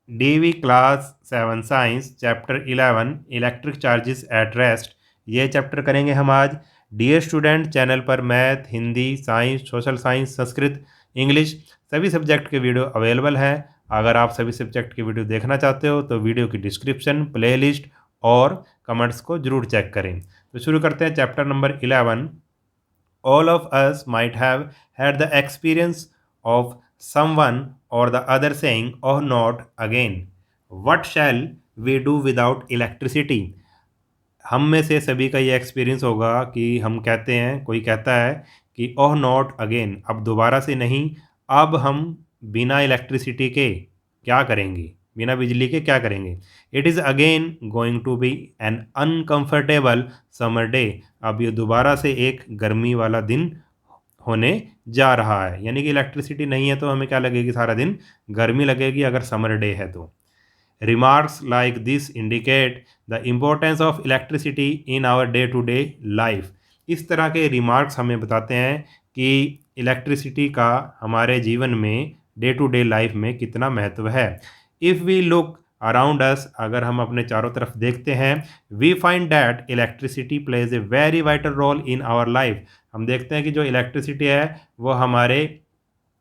DV class 7 science chapter 11 electric charges at rest, ये chapter करेंगे हम आज। डियर स्टूडेंट, चैनल पर math, Hindi, science, social science, Sanskrit, English सभी सब्जेक्ट के वीडियो अवेलेबल हैं। अगर आप सभी सब्जेक्ट के वीडियो देखना चाहते हो तो वीडियो की डिस्क्रिप्शन, प्लेलिस्ट और कमेंट्स को जरूर चेक करें। तो शुरू करते हैं chapter number 11। All of us might have had the experience of someone or the other saying, "Oh, not again. What shall we do without electricity?" हम में से सभी का ये एक्सपीरियंस होगा कि हम कहते हैं, कोई कहता है कि ओह नॉट अगेन, अब दोबारा से नहीं, अब हम बिना इलेक्ट्रिसिटी के क्या करेंगे, बिना बिजली के क्या करेंगे। It is again going to be an uncomfortable summer day, अब ये दोबारा से एक गर्मी वाला दिन होने जा रहा है। यानी कि इलेक्ट्रिसिटी नहीं है तो हमें क्या लगेगी, सारा दिन गर्मी लगेगी अगर समर डे है तो। Remarks like this indicate the importance of electricity in our day to day life. इस तरह के रिमार्क्स हमें बताते हैं कि इलेक्ट्रिसिटी का हमारे जीवन में डे टू डे लाइफ में कितना महत्व है। If we look around us, अगर हम अपने चारों तरफ देखते हैं, we find that electricity plays a very vital role in our life, हम देखते हैं कि जो इलेक्ट्रिसिटी है वो हमारे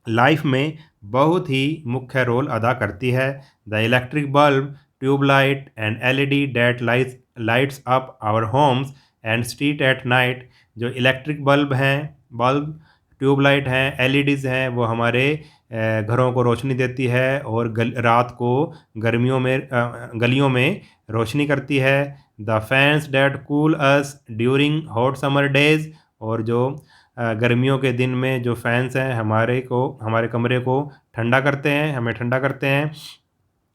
लाइफ में बहुत ही मुख्य रोल अदा करती है। The electric bulb, tubelight and LED that lights up our homes and street at night, जो इलेक्ट्रिक बल्ब, ट्यूबलाइट हैं, एलईडीज़ हैं, वो हमारे घरों को रोशनी देती है और रात को गलियों में रोशनी करती है। The fans that cool us during hot summer days, और जो गर्मियों के दिन में जो फैंस हैं हमारे कमरे को ठंडा करते हैं, हमें ठंडा करते हैं।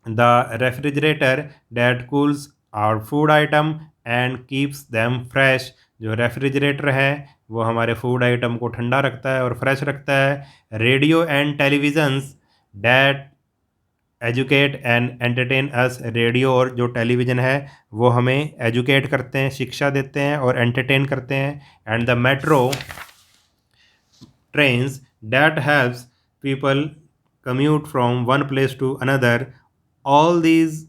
The refrigerator that cools our food item and keeps them fresh, जो रेफ्रिजरेटर है वो हमारे फूड आइटम को ठंडा रखता है और फ्रेश रखता है। Radio and televisions that educate and entertain us, radio और जो टेलीविज़न है वो हमें एजुकेट करते हैं, शिक्षा देते हैं और एंटरटेन करते हैं। And the metro trains that helps people commute from one place to another. All these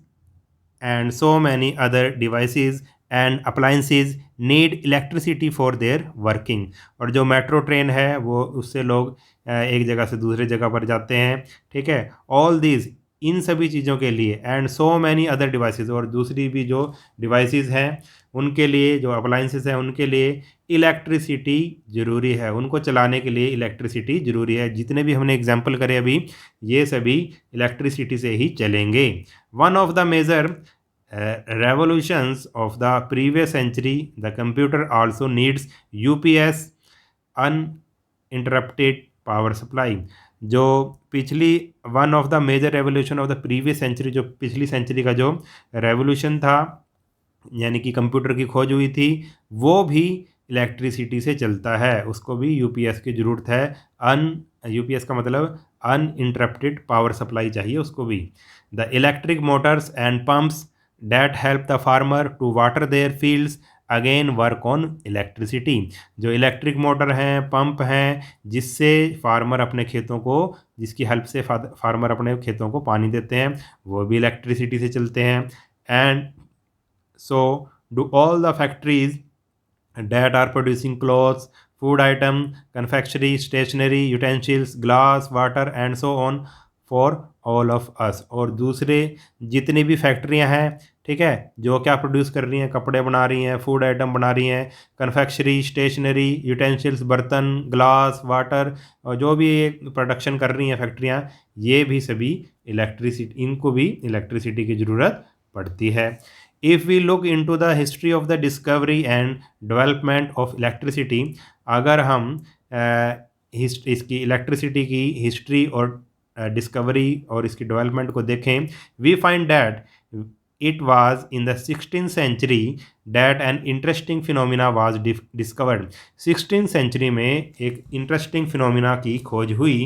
and so many other devices and appliances need electricity for their working, और जो मेट्रो ट्रेन है वो उससे लोग एक जगह से दूसरे जगह पर जाते हैं, ठीक है। ऑल दीज, इन सभी चीज़ों के लिए, and so many other devices, और दूसरी भी जो डिवाइसेस हैं उनके लिए, जो अप्लाइंसेस हैं उनके लिए इलेक्ट्रिसिटी ज़रूरी है, उनको चलाने के लिए इलेक्ट्रिसिटी ज़रूरी है। जितने भी हमने एग्जांपल करे अभी, ये सभी इलेक्ट्रिसिटी से ही चलेंगे। One of the major revolutions of the previous century, the computer also needs UPS, uninterrupted power supply, जो पिछली one of the major revolution of the previous century, जो पिछली सेंचुरी का जो रेवोल्यूशन था, यानी कि कंप्यूटर की खोज हुई थी, वो भी इलेक्ट्रिसिटी से चलता है, उसको भी यूपीएस की ज़रूरत है। यूपीएस का मतलब अनइंटरप्टेड पावर सप्लाई चाहिए उसको भी। The electric motors and pumps that help the farmer to water their fields again work on electricity, जो इलेक्ट्रिक मोटर हैं, पंप हैं, जिससे फार्मर अपने खेतों को, जिसकी हेल्प से फार्मर अपने खेतों को पानी देते हैं, वो भी इलेक्ट्रिसिटी से चलते हैं। And so do all the factories that are producing clothes, food item, confectionery, stationery, utensils, glass, water and so on for all of us, और दूसरे जितनी भी फैक्ट्रियां हैं, ठीक है, जो क्या प्रोड्यूस कर रही हैं, कपड़े बना रही हैं, फूड आइटम बना रही हैं, कन्फेक्शनरी, स्टेशनरी, यूटेंसिल्स, बर्तन, ग्लास, वाटर, और जो भी प्रोडक्शन कर रही हैं फैक्ट्रियां, ये भी सभी इलेक्ट्रिसिटी, इनको भी इलेक्ट्रिसिटी की ज़रूरत पड़ती है। If we look into the history of the discovery and development of electricity, अगर हम इसकी इलेक्ट्रिसिटी की हिस्ट्री और डिस्कवरी और इसकी डेवलपमेंट को देखें, we find that it was in the 16th century that an interesting phenomena was discovered. 16th century में एक interesting phenomena की खोज हुई।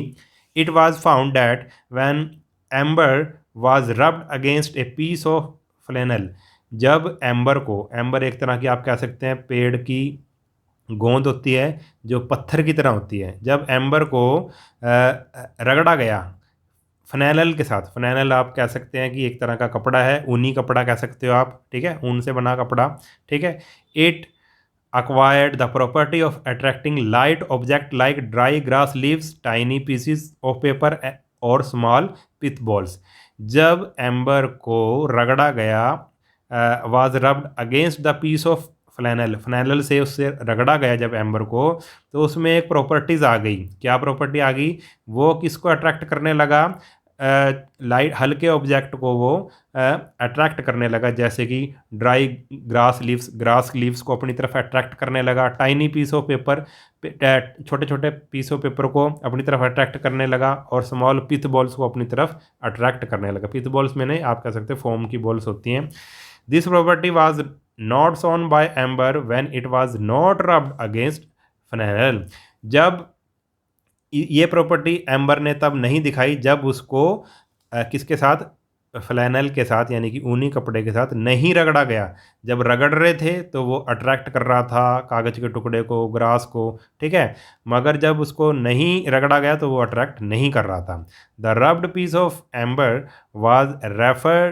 It was found that when amber was rubbed against a piece of flannel, जब amber एक तरह की आप कह सकते हैं पेड़ की गोंद होती है जो पत्थर की तरह होती है, जब एम्बर को रगड़ा गया फ्लैनल के साथ, फ्लैनल आप कह सकते हैं कि एक तरह का कपड़ा है, ऊनी कपड़ा कह सकते हो आप, ठीक है, ऊन से बना कपड़ा, ठीक है। It acquired the property of attracting light object like dry grass leaves, tiny pieces of paper और small pithballs। जब एम्बर को रगड़ा गया, was rubbed against the piece of flannel, flannel से उससे रगड़ा गया जब एम्बर को, तो उसमें एक प्रॉपर्टीज़ आ गई। क्या प्रॉपर्टी आ गई? वो किसको अट्रैक्ट करने लगा? लाइट हल्के ऑब्जेक्ट को वो अट्रैक्ट करने लगा, जैसे कि ड्राई ग्रास लीव्स को अपनी तरफ अट्रैक्ट करने लगा, टाइनी पीस ऑफ पेपर, छोटे छोटे पीस ऑफ पेपर को अपनी तरफ अट्रैक्ट करने लगा, और स्मॉल पिथ बॉल्स को अपनी तरफ अट्रैक्ट करने लगा। पिथ बॉल्स में नहीं, आप कह सकते फोम की बॉल्स होती हैं। This property was not shown by amber when it was not rubbed against flannel. जब ये प्रॉपर्टी एम्बर ने तब नहीं दिखाई जब उसको किसके साथ? फ्लैनल के साथ, यानी कि ऊनी कपड़े के साथ नहीं रगड़ा गया। जब रगड़ रहे थे तो वो अट्रैक्ट कर रहा था कागज़ के टुकड़े को, ग्रास को, ठीक है, मगर जब उसको नहीं रगड़ा गया तो वो अट्रैक्ट नहीं कर रहा था। The rubbed piece of amber was refer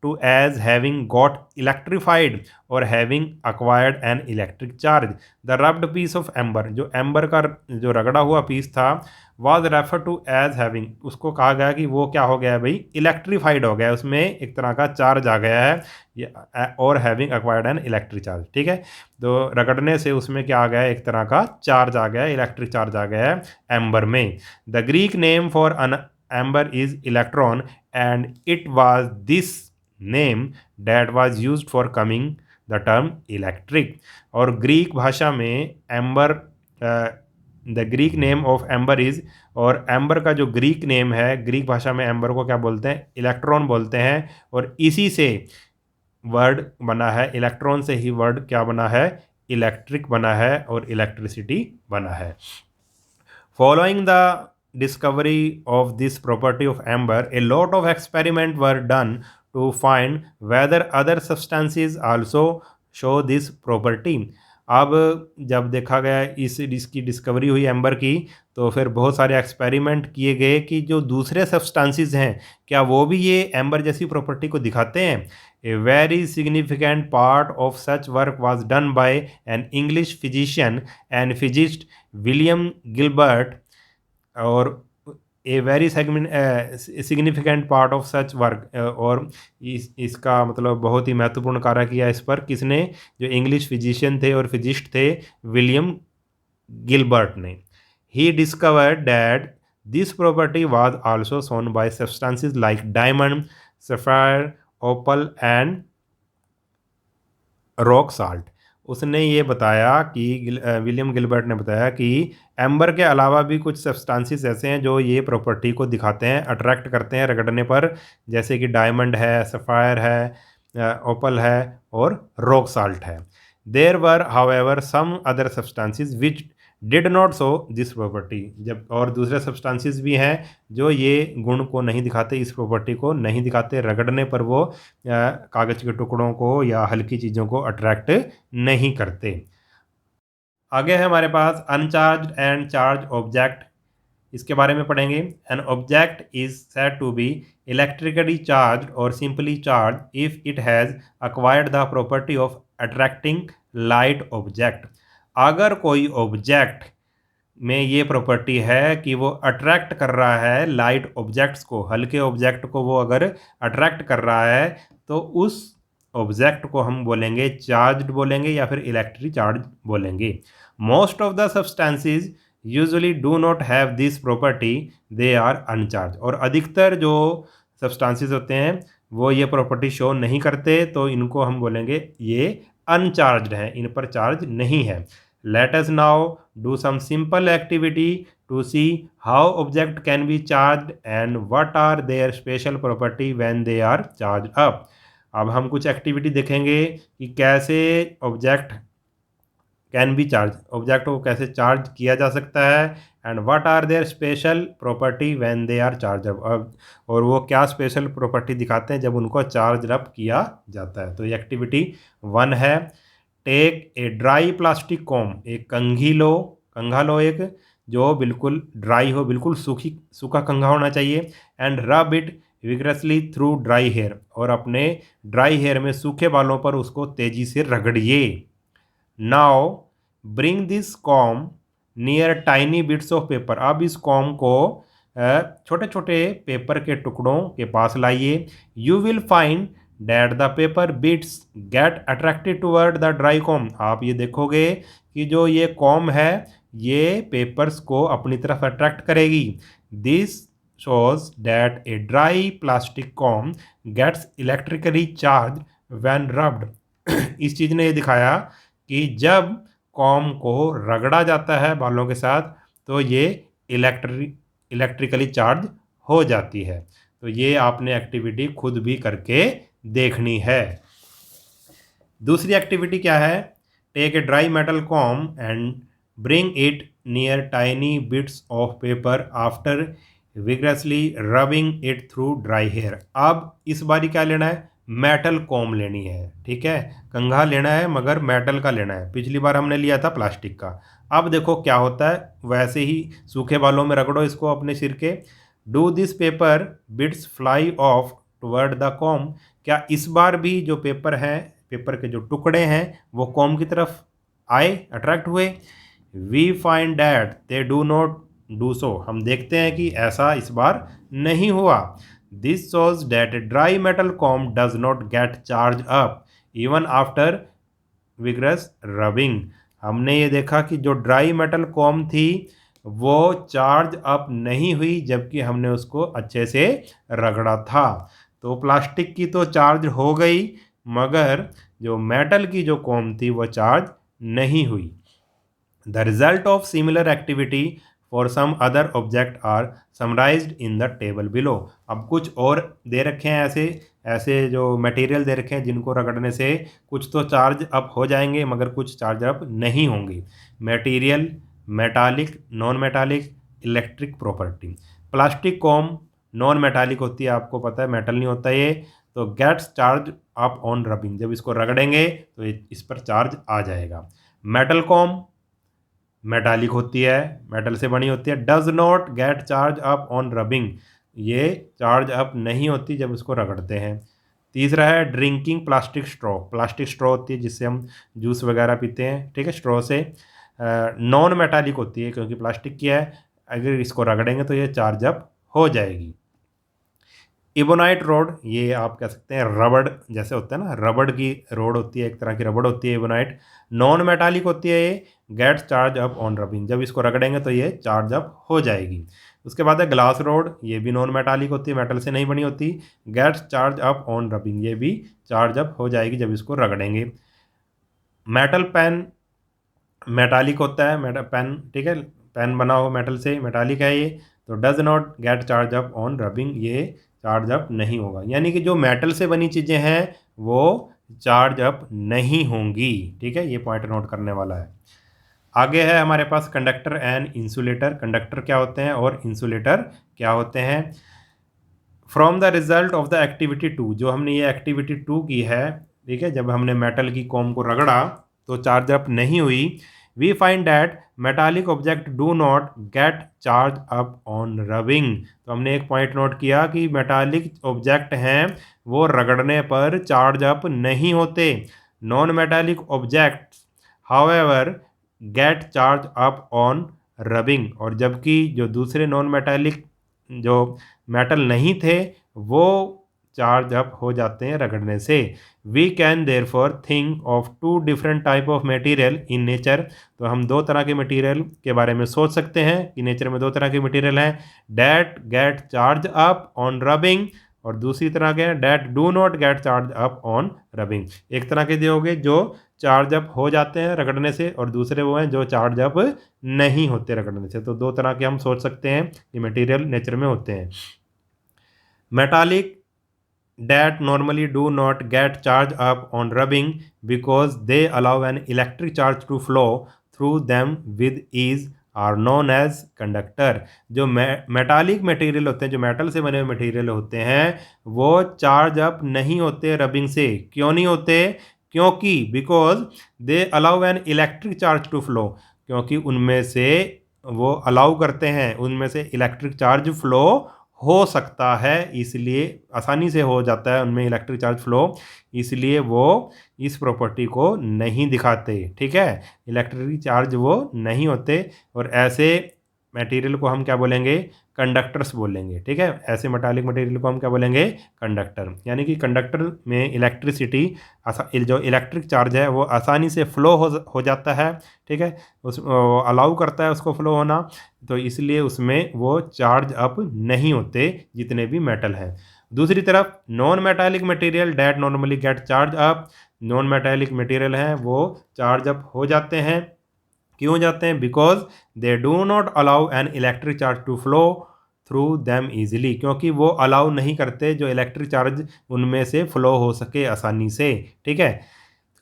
to as having got electrified और having acquired an electric charge. The rubbed piece of amber, जो एम्बर का जो रगड़ा हुआ पीस था, was refer to as having, उसको कहा गया कि वो क्या हो गया है भाई? इलेक्ट्रीफाइड हो गया है, उसमें एक तरह का चार्ज आ गया है, और having acquired an electric charge, ठीक है। तो रगड़ने से उसमें क्या आ गया है? एक तरह का चार्ज आ गया है, इलेक्ट्रिक चार्ज आ गया है एम्बर में। The Greek name for on amber is electron and it was this name that was used for coming the term electric. और ग्रीक भाषा में amber, the Greek name of amber is, और amber का जो Greek name है, Greek भाषा में amber को क्या बोलते हैं? इलेक्ट्रॉन बोलते हैं। और इसी से वर्ड बना है, इलेक्ट्रॉन से ही वर्ड क्या बना है? इलेक्ट्रिक बना है और इलेक्ट्रिसिटी बना है। Following the discovery of this property of amber, a lot of experiments were done to find whether other substances also show this property। अब जब देखा गया इसकी डिस्कवरी हुई एम्बर की, तो फिर बहुत सारे एक्सपेरिमेंट किए गए कि जो दूसरे सब्सटेंसेस हैं क्या वो भी ये एम्बर जैसी प्रॉपर्टी को दिखाते हैं। A very significant part of such work was done by an English physician and physicist William Gilbert. और a very significant part of such work, और इसका मतलब बहुत ही महत्वपूर्ण कार्य किया इस पर किसने? जो इंग्लिश फिजिशियन थे और फिजिस्ट थे, विलियम गिलबर्ट ने। He discovered that this property was also shown by substances like diamond, sapphire, opal and rock salt. उसने ये बताया कि विलियम गिलबर्ट ने बताया कि एम्बर के अलावा भी कुछ सब्सटेंसेस ऐसे हैं जो ये प्रॉपर्टी को दिखाते हैं, अट्रैक्ट करते हैं रगड़ने पर, जैसे कि डायमंड है, सफ़ायर है, ओपल है और रॉक साल्ट है। There were however some other substances which did not show this property. जब और दूसरे सब्सटेंसेस भी हैं जो ये गुण को नहीं दिखाते, इस प्रॉपर्टी को नहीं दिखाते, रगड़ने पर वो कागज़ के टुकड़ों को या हल्की चीज़ों को अट्रैक्ट नहीं करते। आगे है हमारे पास अनचार्ज एंड चार्ज ऑब्जेक्ट, इसके बारे में पढ़ेंगे। An object is said to be electrically charge और simply charge if it has acquired the property of attracting light object. अगर कोई ऑब्जेक्ट में ये प्रॉपर्टी है कि वो अट्रैक्ट कर रहा है लाइट ऑब्जेक्ट्स को, हल्के ऑब्जेक्ट को वो अगर अट्रैक्ट कर रहा है, तो उस ऑब्जेक्ट को हम बोलेंगे चार्ज्ड बोलेंगे या फिर इलेक्ट्रिक चार्ज बोलेंगे। Most of the substances usually do not have this property, they are uncharge. और अधिकतर जो सब्सटेंसेस होते हैं वो ये प्रॉपर्टी शो नहीं करते, तो इनको हम बोलेंगे ये अनचार्ज्ड हैं, इन पर चार्ज नहीं है। Let us now do some simple activity to see how object can be charged and what are their special property when they are charge up. अब हम कुछ एक्टिविटी देखेंगे कि कैसे object can be charge, object को कैसे charge किया जा सकता है, and what are their special property when they are charge up, और वो क्या स्पेशल प्रॉपर्टी दिखाते हैं जब उनको चार्ज अप किया जाता है। तो ये एक्टिविटी 1 है। Take a dry plastic comb, एक कंघा लो एक, जो बिल्कुल ड्राई हो, बिल्कुल सूखा कंघा होना चाहिए। And rub it vigorously through dry hair, और अपने ड्राई हेयर में, सूखे बालों पर उसको तेजी से रगड़िए। Now bring this comb near tiny bits of paper, अब इस कॉम को छोटे छोटे पेपर के टुकड़ों के पास लाइए। You will find that the paper bits get attracted toward the dry com, आप ये देखोगे कि जो ये कॉम है ये पेपर्स को अपनी तरफ अट्रैक्ट करेगी। This shows that a dry plastic comb gets electrically charged when rubbed। इस चीज़ ने ये दिखाया कि जब कॉम को रगड़ा जाता है बालों के साथ तो ये इलेक्ट्रिकली चार्ज हो जाती है। तो ये आपने एक्टिविटी खुद भी करके देखनी है। दूसरी एक्टिविटी क्या है? Take a dry metal comb and bring it near tiny bits of paper after vigorously rubbing it through dry hair. अब इस बारी क्या लेना है? मेटल कॉम लेनी है, ठीक है, कंघा लेना है मगर मेटल का लेना है। पिछली बार हमने लिया था प्लास्टिक का। अब देखो क्या होता है, वैसे ही सूखे बालों में रगड़ो इसको अपने सिर के। Do this paper bits fly of toward the com, क्या इस बार भी जो पेपर है, पेपर के जो टुकड़े हैं वो कॉम की तरफ आए, अट्रैक्ट हुए? We find that they do not do so, हम देखते हैं कि ऐसा इस बार नहीं हुआ। This shows that a dry metal comb does not get charged up even after vigorous rubbing। हमने ये देखा कि जो ड्राई मेटल कॉम थी वो चार्ज अप नहीं हुई जबकि हमने उसको अच्छे से रगड़ा था। तो प्लास्टिक की तो चार्ज हो गई मगर जो मेटल की जो कॉम थी वो चार्ज नहीं हुई। The result of similar activity for some other object are summarised in the table below. अब कुछ और दे रखे हैं ऐसे ऐसे जो मटेरियल दे रखे हैं जिनको रगड़ने से कुछ तो चार्ज अप हो जाएंगे मगर कुछ चार्ज अप नहीं होंगे। Material, metallic, non metallic, electric property. Plastic com non metallic होती है, आपको पता है, मेटल नहीं होता ये। तो gets charge up on rubbing, जब इसको रगड़ेंगे तो इस पर चार्ज आ जाएगा। मेटल कॉम मेटालिक होती है, मेटल से बनी होती है। Does not get charge up on rubbing, ये चार्ज अप नहीं होती जब इसको रगड़ते हैं। तीसरा है drinking plastic straw. Plastic straw होती है जिससे हम जूस वगैरह पीते हैं, ठीक है, स्ट्रॉ से। नॉन मेटालिक होती है क्योंकि प्लास्टिक की है, अगर इसको रगड़ेंगे तो ये चार्ज अप हो जाएगी। इबोनाइट रोड, ये आप कह सकते हैं रबड़ जैसे होता है ना, रबड़ की रोड होती है, एक तरह की रबड़ होती है इबोनाइट। नॉन मेटालिक होती है ये, gets charge up on rubbing, जब इसको रगड़ेंगे तो ये चार्ज अप हो जाएगी। उसके बाद है ग्लास रोड, ये भी नॉन मेटालिक होती है, मेटल से नहीं बनी होती, gets charge up on rubbing, ये भी चार्ज अप हो जाएगी जब इसको रगड़ेंगे। मेटल पेन मेटालिक होता है, पेन, ठीक है, पेन बना हो मेटल से, मेटालिक है ये, तो does not get charge up on rubbing, ये चार्ज अप नहीं होगा। यानी कि जो मेटल से बनी चीज़ें हैं वो चार्ज अप नहीं होंगी, ठीक है, ये पॉइंट नोट करने वाला है। आगे है हमारे पास कंडक्टर एंड इंसुलेटर। कंडक्टर क्या होते हैं और इंसुलेटर क्या होते हैं? From the result of the activity 2, जो हमने ये एक्टिविटी 2 की है, ठीक है, जब हमने मेटल की कॉम को रगड़ा तो चार्ज अप नहीं हुई। We find that metallic object do not get charge up on rubbing, तो हमने एक पॉइंट नोट किया कि मेटालिक ऑब्जेक्ट हैं वो रगड़ने पर चार्ज अप नहीं होते। Non metallic object however gate charge up on rubbing, और जबकि जो दूसरे नॉन मेटालिक जो मेटल नहीं थे वो चार्ज अप हो जाते हैं रगड़ने से। We can therefore think of two different type of material in nature, तो हम दो तरह के मटेरियल के बारे में सोच सकते हैं कि नेचर में दो तरह के मटेरियल हैं, that gate charge up on rubbing, और दूसरी तरह के that do not get charge up on rubbing. एक तरह के दिए जो चार्ज अप हो जाते हैं रगड़ने से, और दूसरे वो हैं जो चार्ज अप नहीं होते रगड़ने से। तो दो तरह के हम सोच सकते हैं कि मटेरियल नेचर में होते हैं। Metallic that normally do not get charged up on rubbing because they allow an electric charge to flow through them with ease are known as conductor। जो मेटालिक मटेरियल होते हैं, जो मेटल से बने हुए मटेरियल होते हैं, वो चार्ज अप नहीं होते रबिंग से। क्यों नहीं होते? क्योंकि because they allow an electric charge to flow, क्योंकि उनमें से वो अलाउ करते हैं, उनमें से इलेक्ट्रिक चार्ज फ्लो हो सकता है, इसलिए आसानी से हो जाता है उनमें इलेक्ट्रिक चार्ज फ्लो, इसलिए वो इस प्रॉपर्टी को नहीं दिखाते। ठीक है, इलेक्ट्रिक चार्ज वो नहीं होते, और ऐसे मटेरियल को हम क्या बोलेंगे, कंडक्टर्स बोलेंगे। ठीक है, ऐसे मेटालिक मटेरियल को हम क्या बोलेंगे, कंडक्टर। यानी कि कंडक्टर में इलेक्ट्रिसिटी, जो इलेक्ट्रिक चार्ज है वो आसानी से फ्लो हो जाता है। ठीक है, उस अलाउ करता है उसको फ्लो होना, तो इसलिए उसमें वो चार्ज अप नहीं होते जितने भी मेटल हैं। दूसरी तरफ non metallic material that normally gate charge up, non metallic material हैं वो चार्ज अप हो जाते हैं। क्यों जाते हैं? Because they do not allow an electric charge to flow through them easily, क्योंकि वो अलाउ नहीं करते जो इलेक्ट्रिक चार्ज उनमें से फ्लो हो सके आसानी से। ठीक है,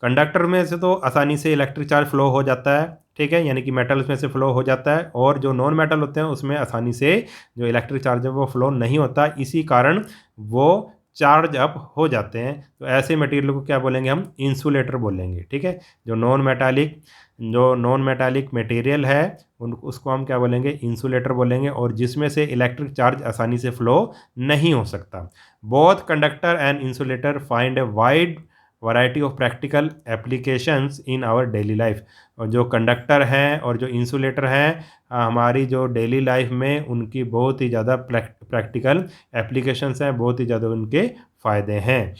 कंडक्टर में से तो आसानी से इलेक्ट्रिक चार्ज फ्लो हो जाता है। ठीक है, यानी कि मेटल्स में से फ्लो हो जाता है, और जो नॉन मेटल होते हैं उसमें आसानी से जो इलेक्ट्रिक चार्ज है वो फ्लो नहीं होता, इसी कारण वो चार्ज अप हो जाते हैं। तो ऐसे मटेरियल को क्या बोलेंगे हम, इंसुलेटर बोलेंगे। ठीक है, जो नॉन मेटालिक मटेरियल है उसको हम क्या बोलेंगे, इंसुलेटर बोलेंगे, और जिसमें से इलेक्ट्रिक चार्ज आसानी से फ्लो नहीं हो सकता। Both conductor and insulator find a wide variety of practical applications in our daily life. और जो कंडक्टर हैं और जो इंसुलेटर हैं, हमारी जो डेली लाइफ में उनकी बहुत ही ज़्यादा प्रैक्टिकल एप्लीकेशंस हैं, बहुत ही ज़्यादा उनके फ़ायदे हैं।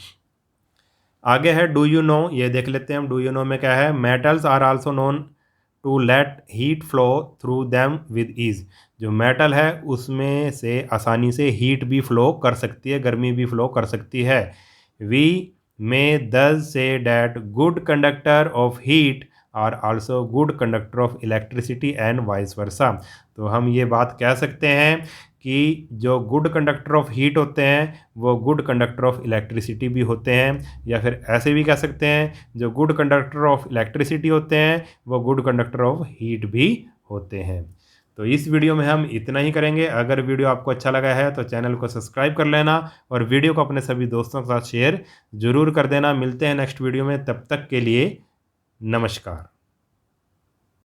आगे है डू यू नो, ये देख लेते हैं हम। डू यू नो में क्या है, metals are also known to let heat flow through them with ease. जो मेटल है उसमें से आसानी से हीट भी फ्लो कर सकती है, गर्मी भी फ्लो कर सकती है। We may thus say that good conductor of heat are also good conductor of electricity and vice versa. तो हम ये बात कह सकते हैं कि जो गुड कंडक्टर ऑफ हीट होते हैं वो गुड कंडक्टर ऑफ इलेक्ट्रिसिटी भी होते हैं, या फिर ऐसे भी कह सकते हैं जो गुड कंडक्टर ऑफ इलेक्ट्रिसिटी होते हैं वो गुड कंडक्टर ऑफ हीट भी होते हैं। तो इस वीडियो में हम इतना ही करेंगे। अगर वीडियो आपको अच्छा लगा है तो चैनल को सब्सक्राइब कर लेना, और वीडियो को अपने सभी दोस्तों के साथ शेयर ज़रूर कर देना। मिलते हैं नेक्स्ट वीडियो में, तब तक के लिए नमस्कार।